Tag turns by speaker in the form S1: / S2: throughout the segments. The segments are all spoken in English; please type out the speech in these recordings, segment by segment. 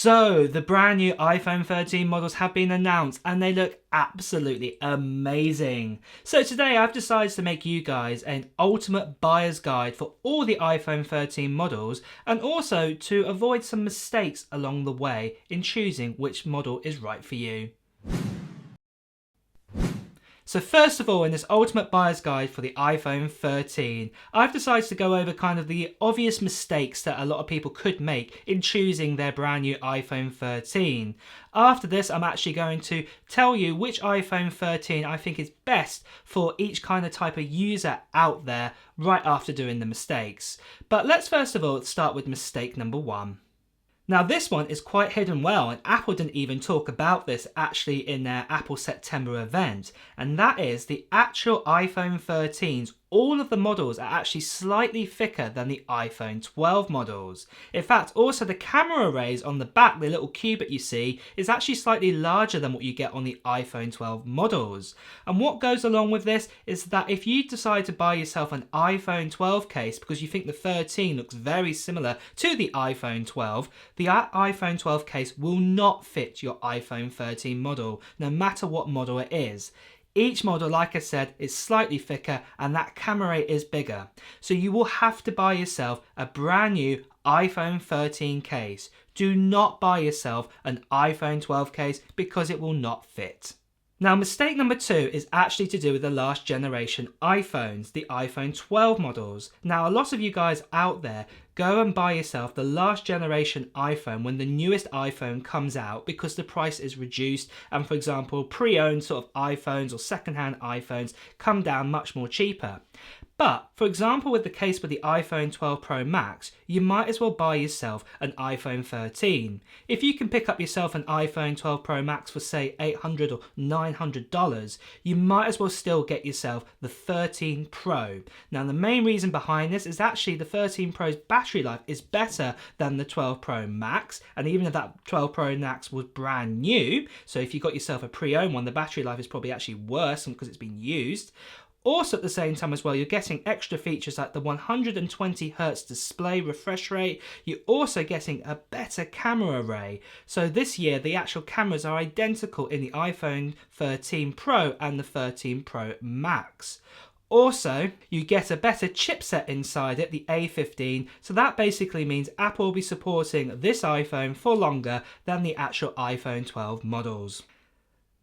S1: So the brand new iPhone 13 models have been announced and they look absolutely amazing. So today I've decided to make you guys an ultimate buyer's guide for all the iPhone 13 models, and also to avoid some mistakes along the way in choosing which model is right for you. So first of all, in this ultimate buyer's guide for the iPhone 13, I've decided to go over kind of the obvious mistakes that a lot of people could make in choosing their brand new iPhone 13. After this, I'm actually going to tell you which iPhone 13 I think is best for each kind of type of user out there right after doing the mistakes. But let's first of all start with mistake number one. Now this one is quite hidden well, and Apple didn't even talk about this actually in their Apple September event, and that is the actual iPhone 13's all of the models are actually slightly thicker than the iPhone 12 models. In fact, also the camera arrays on the back, the little cubit you see, is actually slightly larger than what you get on the iPhone 12 models. And what goes along with this is that if you decide to buy yourself an iPhone 12 case because you think the 13 looks very similar to the iPhone 12, the iPhone 12 case will not fit your iPhone 13 model, no matter what model it is. Each model, like I said, is slightly thicker and that camera array is bigger. So you will have to buy yourself a brand new iPhone 13 case. Do not buy yourself an iPhone 12 case because it will not fit. Now mistake number two is actually to do with the last generation iPhones, the iPhone 12 models. Now a lot of you guys out there go and buy yourself the last generation iPhone when the newest iPhone comes out because the price is reduced, and for example pre-owned sort of iPhones or second-hand iPhones come down much more cheaper. But, for example, with the case with the iPhone 12 Pro Max, you might as well buy yourself an iPhone 13. If you can pick up yourself an iPhone 12 Pro Max for say $800 or $900, you might as well still get yourself the 13 Pro. Now the main reason behind this is actually the 13 Pro's battery life is better than the 12 Pro Max, and even if that 12 Pro Max was brand new, so if you got yourself a pre-owned one, the battery life is probably actually worse because it's been used. Also at the same time as well, you're getting extra features like the 120Hz display refresh rate. You're also getting a better camera array. So this year, the actual cameras are identical in the iPhone 13 Pro and the 13 Pro Max. Also, you get a better chipset inside it, the A15, so that basically means Apple will be supporting this iPhone for longer than the actual iPhone 12 models.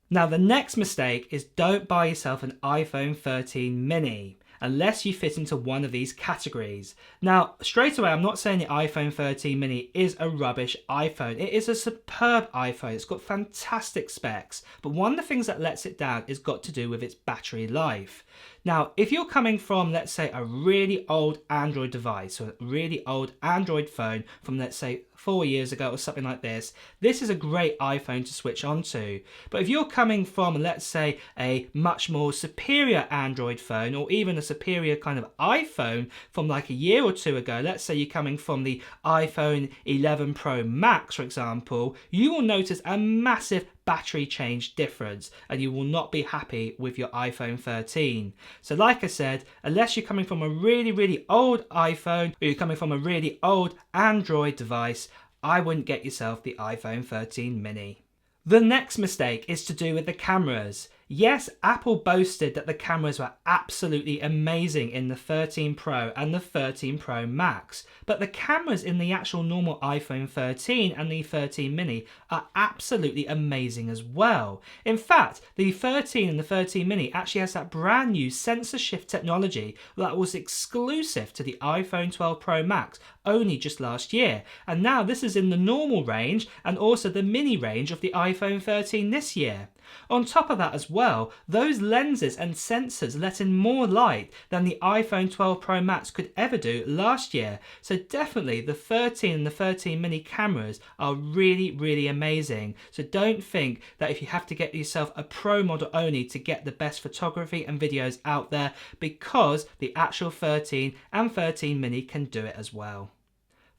S1: Now the next mistake is don't buy yourself an iPhone 13 mini unless you fit into one of these categories. Now straight away, I'm not saying the iPhone 13 mini is a rubbish iPhone. It is a superb iPhone. It's got fantastic specs, but one of the things that lets it down is got to do with its battery life. Now, if you're coming from, let's say, a really old Android device, or a really old Android phone from, let's say, 4 years ago or something like this, this is a great iPhone to switch onto. But if you're coming from, let's say, a much more superior Android phone, or even a superior kind of iPhone from like a year or two ago, let's say you're coming from the iPhone 11 Pro Max, for example, you will notice a massive battery change difference and you will not be happy with your iPhone 13. So like I said, unless you're coming from a really old iPhone or you're coming from a really old Android device, I wouldn't get yourself the iPhone 13 mini. The next mistake is to do with the cameras. Yes, Apple boasted that the cameras were absolutely amazing in the 13 Pro and the 13 Pro Max, but the cameras in the actual normal iPhone 13 and the 13 mini are absolutely amazing as well. In fact, the 13 and the 13 mini actually has that brand new sensor shift technology that was exclusive to the iPhone 12 Pro Max only just last year, and now this is in the normal range and also the mini range of the iPhone 13 this year. On top of that as well, those lenses and sensors let in more light than the iPhone 12 Pro Max could ever do last year. So definitely the 13 and the 13 mini cameras are really amazing. So don't think that if you have to get yourself a Pro model only to get the best photography and videos out there, because the actual 13 and 13 mini can do it as well.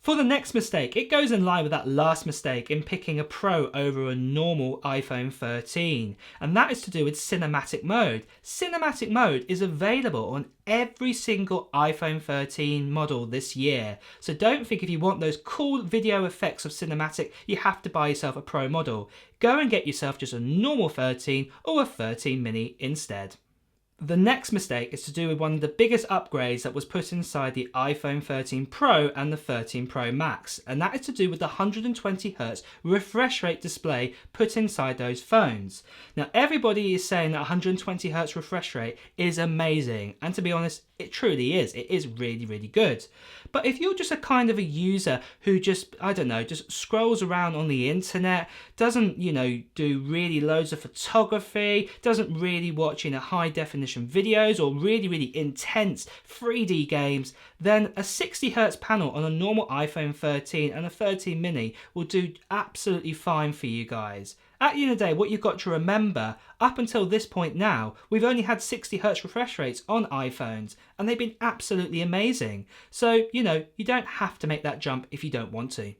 S1: For the next mistake, it goes in line with that last mistake in picking a Pro over a normal iPhone 13, and that is to do with cinematic mode. Cinematic mode is available on every single iPhone 13 model this year, so don't think if you want those cool video effects of cinematic, you have to buy yourself a Pro model. Go and get yourself just a normal 13 or a 13 mini instead. The next mistake is to do with one of the biggest upgrades that was put inside the iPhone 13 Pro and the 13 Pro Max, and that is to do with the 120Hz refresh rate display put inside those phones. Now everybody is saying that 120Hz refresh rate is amazing, and to be honest, it truly is. It is really, really good. But if you're just a kind of a user who just, I don't know, just scrolls around on the internet, doesn't, do really loads of photography, doesn't really watch, high definition videos or really, really intense 3D games, then a 60Hz panel on a normal iPhone 13 and a 13 mini will do absolutely fine for you guys. At the end of the day, what you've got to remember, up until this point now, we've only had 60Hz refresh rates on iPhones, and they've been absolutely amazing. So, you don't have to make that jump if you don't want to.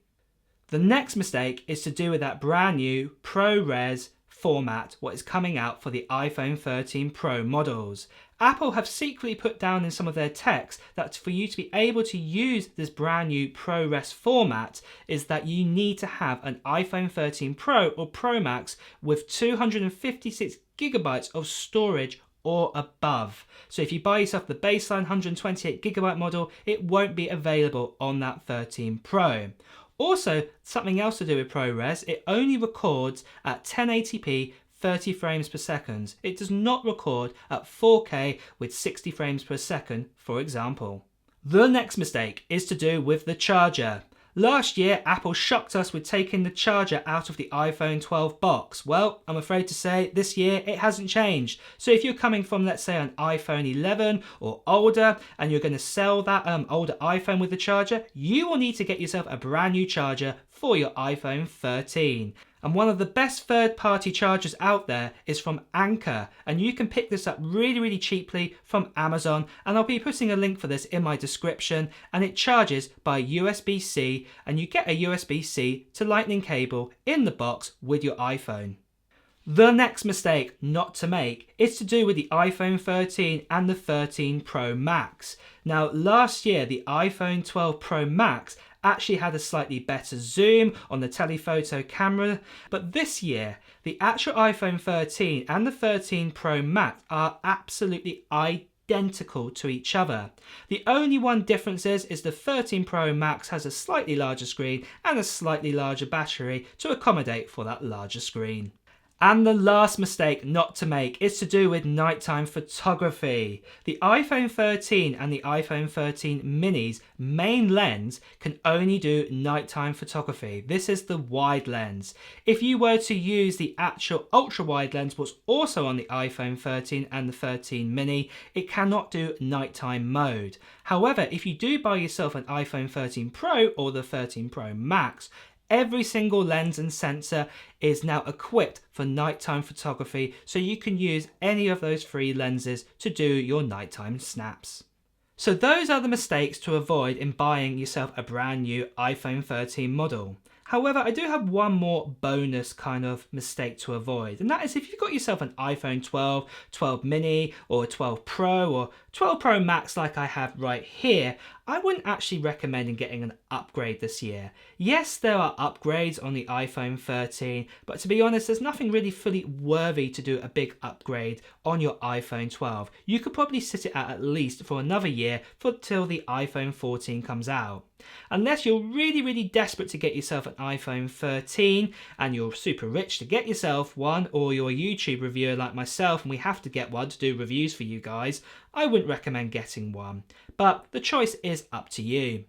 S1: The next mistake is to do with that brand new ProRes format, what is coming out for the iPhone 13 Pro models. Apple have secretly put down in some of their text that for you to be able to use this brand new ProRes format is that you need to have an iPhone 13 Pro or Pro Max with 256GB of storage or above. So if you buy yourself the baseline 128GB model, it won't be available on that 13 Pro. Also, something else to do with ProRes, it only records at 1080p 30 frames per second. It does not record at 4K with 60 frames per second, for example. The next mistake is to do with the charger. Last year, Apple shocked us with taking the charger out of the iPhone 12 box. Well, I'm afraid to say this year it hasn't changed. So if you're coming from, let's say, an iPhone 11 or older, and you're going to sell that older iPhone with the charger, you will need to get yourself a brand new charger for your iPhone 13. And one of the best third-party chargers out there is from Anker, and you can pick this up really, really cheaply from Amazon, and I'll be putting a link for this in my description, and it charges by USB-C, and you get a USB-C to Lightning cable in the box with your iPhone. The next mistake not to make is to do with the iPhone 13 and the 13 Pro Max. Now, last year, the iPhone 12 Pro Max actually had a slightly better zoom on the telephoto camera, but this year, the actual iPhone 13 and the 13 Pro Max are absolutely identical to each other. The only one difference is the 13 Pro Max has a slightly larger screen and a slightly larger battery to accommodate for that larger screen. And the last mistake not to make is to do with nighttime photography. The iPhone 13 and the iPhone 13 mini's main lens can only do nighttime photography. This is the wide lens. If you were to use the actual ultra wide lens, what's also on the iPhone 13 and the 13 mini, it cannot do nighttime mode. However, if you do buy yourself an iPhone 13 Pro or the 13 Pro Max, every single lens and sensor is now equipped for nighttime photography, so you can use any of those three lenses to do your nighttime snaps. So those are the mistakes to avoid in buying yourself a brand new iPhone 13 model. However, I do have one more bonus kind of mistake to avoid, and that is if you've got yourself an iPhone 12, 12 mini, or 12 Pro, or 12 Pro Max like I have right here, I wouldn't actually recommend getting an upgrade this year. Yes, there are upgrades on the iPhone 13, but to be honest, there's nothing really fully worthy to do a big upgrade on your iPhone 12. You could probably sit it at least for another year till the iPhone 14 comes out. Unless you're really, really desperate to get yourself an iPhone 13 and you're super rich to get yourself one, or you're a YouTube reviewer like myself and we have to get one to do reviews for you guys, I wouldn't recommend getting one. But the choice is up to you.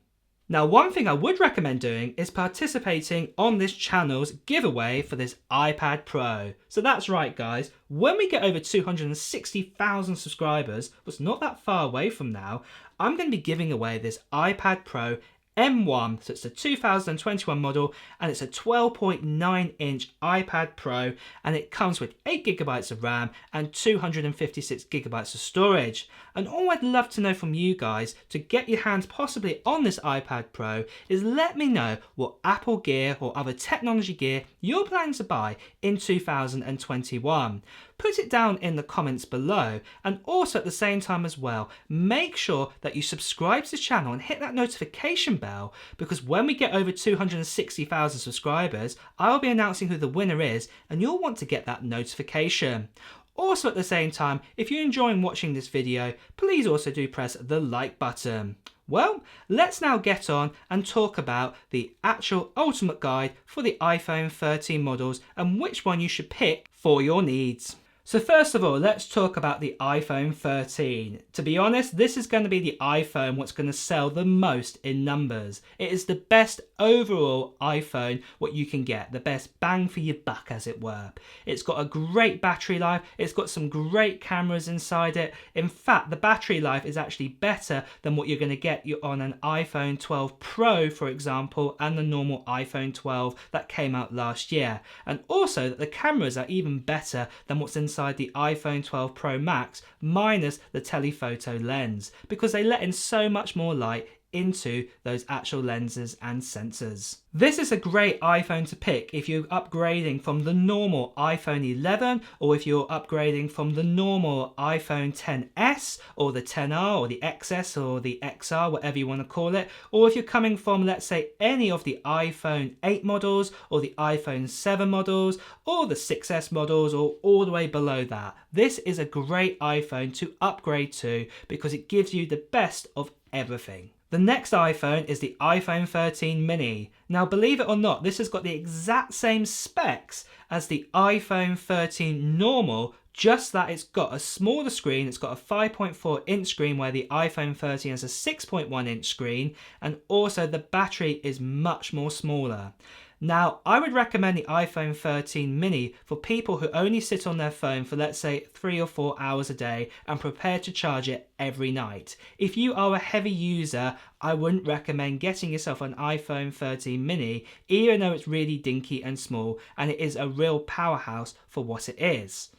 S1: Now, one thing I would recommend doing is participating on this channel's giveaway for this iPad Pro. So that's right, guys, when we get over 260,000 subscribers, which is not that far away from now, I'm going to be giving away this iPad Pro M1, so it's the 2021 model, and it's a 12.9-inch iPad Pro, and it comes with 8GB of RAM and 256GB of storage. And all I'd love to know from you guys to get your hands possibly on this iPad Pro is let me know what Apple gear or other technology gear you're planning to buy in 2021. Put it down in the comments below, and also at the same time as well, make sure that you subscribe to the channel and hit that notification bell, because when we get over 260,000 subscribers, I'll be announcing who the winner is and you'll want to get that notification. Also at the same time, if you're enjoying watching this video, please also do press the like button. Well, let's now get on and talk about the actual ultimate guide for the iPhone 13 models and which one you should pick for your needs. So first of all, let's talk about the iPhone 13. To be honest, this is going to be the iPhone what's going to sell the most in numbers. It is the best overall iPhone what you can get, the best bang for your buck as it were. It's got a great battery life, it's got some great cameras inside it. In fact, the battery life is actually better than what you're going to get on an iPhone 12 Pro, for example, and the normal iPhone 12 that came out last year. And also that the cameras are even better than what's inside the iPhone 12 Pro Max minus the telephoto lens, because they let in so much more light into those actual lenses and sensors. This is a great iPhone to pick if you're upgrading from the normal iPhone 11, or if you're upgrading from the normal iPhone XS or the XR or the XS or the XR, whatever you want to call it, or if you're coming from, let's say, any of the iPhone 8 models or the iPhone 7 models or the 6S models or all the way below that. This is a great iPhone to upgrade to because it gives you the best of everything. The next iPhone is the iPhone 13 mini. Now, believe it or not, this has got the exact same specs as the iPhone 13 normal, just that it's got a smaller screen. It's got a 5.4-inch screen where the iPhone 13 has a 6.1-inch screen, and also the battery is much more smaller. Now, I would recommend the iPhone 13 mini for people who only sit on their phone for, let's say, 3 or 4 hours a day and prepare to charge it every night. If you are a heavy user, I wouldn't recommend getting yourself an iPhone 13 mini, even though it's really dinky and small and it is a real powerhouse for what it is.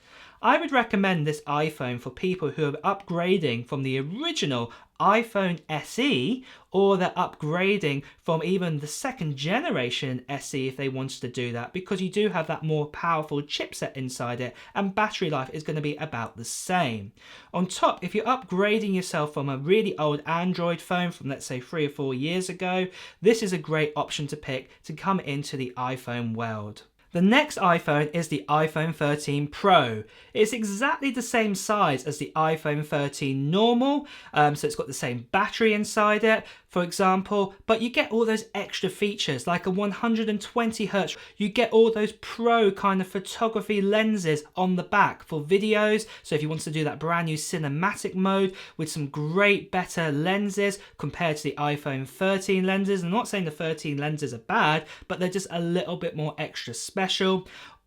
S1: I would recommend this iPhone for people who are upgrading from the original iPhone SE, or they're upgrading from even the second generation SE if they wanted to do that, because you do have that more powerful chipset inside it and battery life is going to be about the same. On top, if you're upgrading yourself from a really old Android phone from, let's say, 3 or 4 years ago, this is a great option to pick to come into the iPhone world. The next iPhone is the iPhone 13 Pro. It's exactly the same size as the iPhone 13 normal, so it's got the same battery inside it, for example, but you get all those extra features like a 120Hz. You get all those pro kind of photography lenses on the back for videos, so if you want to do that brand new cinematic mode with some great better lenses compared to the iPhone 13 lenses. I'm not saying the 13 lenses are bad, but they're just a little bit more extra special.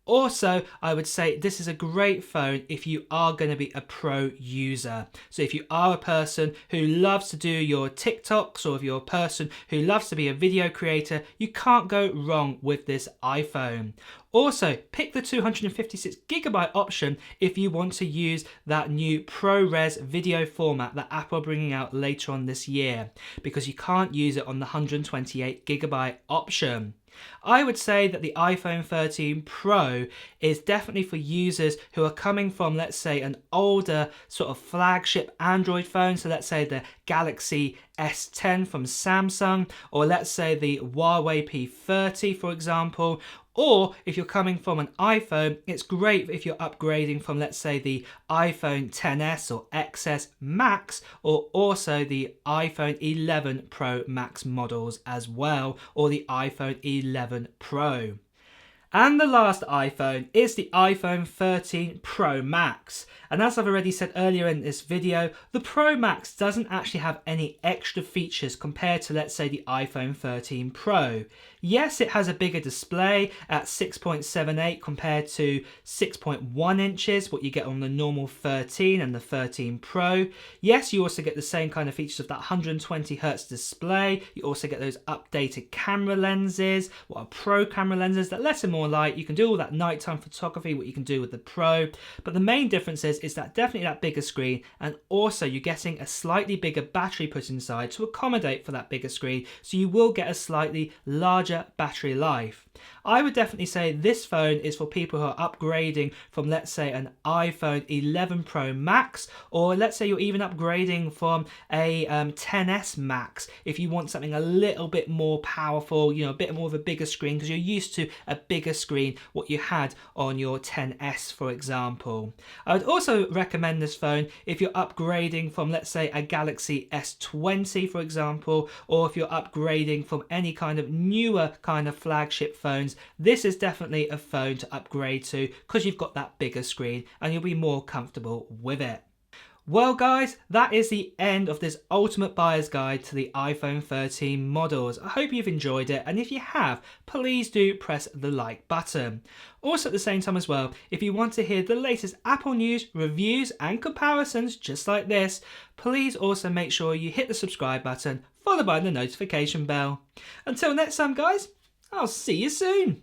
S1: Also, I would say this is a great phone if you are going to be a pro user. So if you are a person who loves to do your TikToks, or if you're a person who loves to be a video creator, you can't go wrong with this iPhone. Also, pick the 256GB option if you want to use that new ProRes video format that Apple are bringing out later on this year, because you can't use it on the 128GB option. I would say that the iPhone 13 Pro is definitely for users who are coming from, let's say, an older sort of flagship Android phone. So let's say the Galaxy S10 from Samsung, or let's say the Huawei P30, for example. Or if you're coming from an iPhone, it's great if you're upgrading from, let's say, the iPhone XS or XS Max, or also the iPhone 11 Pro Max models as well, or the iPhone 11 Pro. And the last iPhone is the iPhone 13 Pro Max. And as I've already said earlier in this video, the Pro Max doesn't actually have any extra features compared to, let's say, the iPhone 13 Pro. Yes, it has a bigger display at 6.78 compared to 6.1 inches, what you get on the normal 13 and the 13 Pro. Yes, you also get the same kind of features of that 120 Hz display. You also get those updated camera lenses, what are Pro camera lenses that let in more light. You can do all that nighttime photography, what you can do with the Pro. But the main difference is that definitely that bigger screen, and also you're getting a slightly bigger battery put inside to accommodate for that bigger screen, so you will get a slightly larger battery life. I would definitely say this phone is for people who are upgrading from, let's say, an iPhone 11 Pro Max, or let's say you're even upgrading from a 10s Max if you want something a little bit more powerful, you know, a bit more of a bigger screen, because you're used to a bigger screen what you had on your 10s, for example. I would also recommend this phone if you're upgrading from, let's say, a Galaxy S20, for example, or if you're upgrading from any kind of newer kind of flagship phones. This is definitely a phone to upgrade to because you've got that bigger screen and you'll be more comfortable with it. Well guys, that is the end of this ultimate buyer's guide to the iPhone 13 models. I hope you've enjoyed it, and if you have, please do press the like button. Also at the same time as well, if you want to hear the latest Apple news, reviews and comparisons just like this, please also make sure you hit the subscribe button followed by the notification bell. Until next time guys, I'll see you soon.